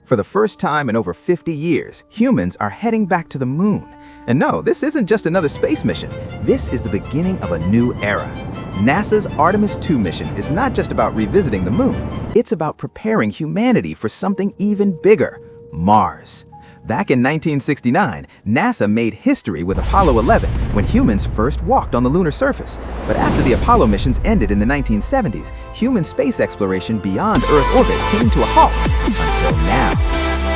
For the first time in over 50 years, humans are heading back to the moon. And no, this isn't just another space mission. This is the beginning of a new era. NASA's Artemis II mission is not just about revisiting the moon. It's about preparing humanity for something even bigger: Mars. Back in 1969, NASA made history with Apollo 11 when humans first walked on the lunar surface. But after the Apollo missions ended in the 1970s, human space exploration beyond Earth orbit came to a halt until now.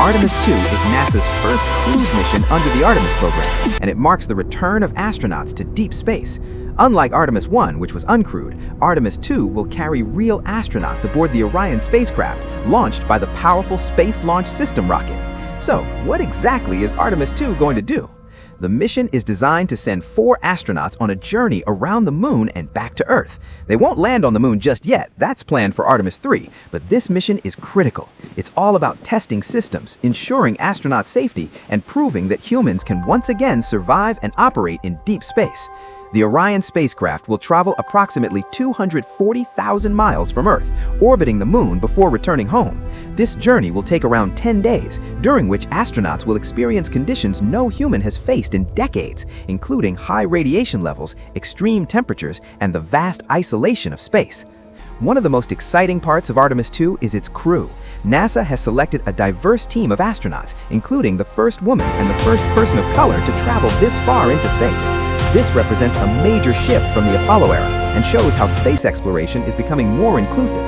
Artemis II is NASA's first crewed mission under the Artemis program, and it marks the return of astronauts to deep space. Unlike Artemis I, which was uncrewed, Artemis II will carry real astronauts aboard the Orion spacecraft launched by the powerful Space Launch System rocket. So, what exactly is Artemis II going to do? The mission is designed to send 4 astronauts on a journey around the moon and back to Earth. They won't land on the moon just yet, that's planned for Artemis III, but this mission is critical. It's all about testing systems, ensuring astronaut safety, and proving that humans can once again survive and operate in deep space. The Orion spacecraft will travel approximately 240,000 miles from Earth, orbiting the moon before returning home. This journey will take around 10 days, during which astronauts will experience conditions no human has faced in decades, including high radiation levels, extreme temperatures, and the vast isolation of space. One of the most exciting parts of Artemis II is its crew. NASA has selected a diverse team of astronauts, including the first woman and the first person of color to travel this far into space. This represents a major shift from the Apollo era and shows how space exploration is becoming more inclusive.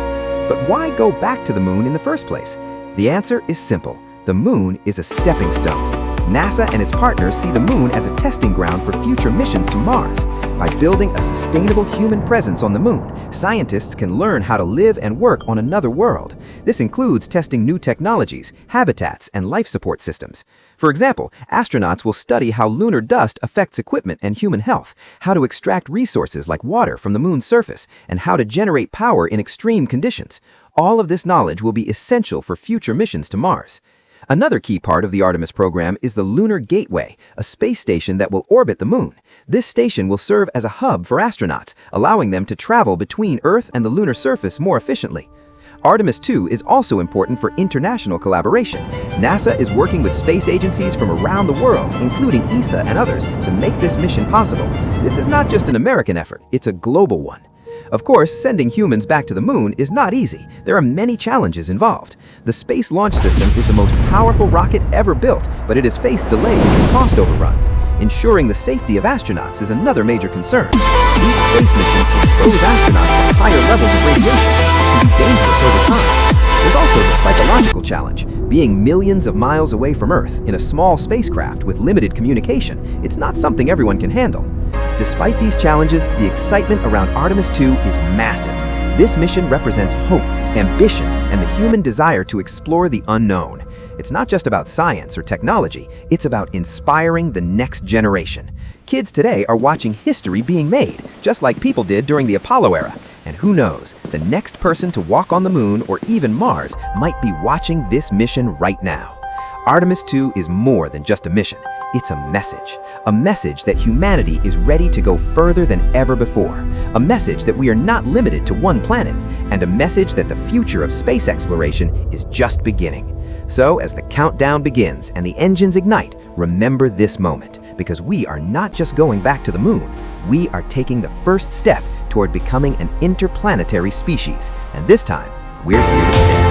But why go back to the moon in the first place? The answer is simple. The moon is a stepping stone. NASA and its partners see the moon as a testing ground for future missions to Mars. By building a sustainable human presence on the moon, scientists can learn how to live and work on another world. This includes testing new technologies, habitats, and life support systems. For example, astronauts will study how lunar dust affects equipment and human health, how to extract resources like water from the moon's surface, and how to generate power in extreme conditions. All of this knowledge will be essential for future missions to Mars. Another key part of the Artemis program is the Lunar Gateway, a space station that will orbit the moon. This station will serve as a hub for astronauts, allowing them to travel between Earth and the lunar surface more efficiently. Artemis II is also important for international collaboration. NASA is working with space agencies from around the world, including ESA and others, to make this mission possible. This is not just an American effort, it's a global one. Of course, sending humans back to the moon is not easy. There are many challenges involved. The Space Launch System is the most powerful rocket ever built, but it has faced delays and cost overruns. Ensuring the safety of astronauts is another major concern. These space missions expose astronauts to higher levels of radiation, which can be dangerous over time. There's also the psychological challenge. Being millions of miles away from Earth in a small spacecraft with limited communication, it's not something everyone can handle. Despite these challenges, the excitement around Artemis II is massive. This mission represents hope, ambition, and the human desire to explore the unknown. It's not just about science or technology, it's about inspiring the next generation. Kids today are watching history being made, just like people did during the Apollo era. And who knows, the next person to walk on the moon or even Mars might be watching this mission right now. Artemis II is more than just a mission. It's a message that humanity is ready to go further than ever before, a message that we are not limited to one planet, and a message that the future of space exploration is just beginning. So as the countdown begins and the engines ignite, remember this moment, because we are not just going back to the moon, we are taking the first step toward becoming an interplanetary species, and this time, we're here to stay.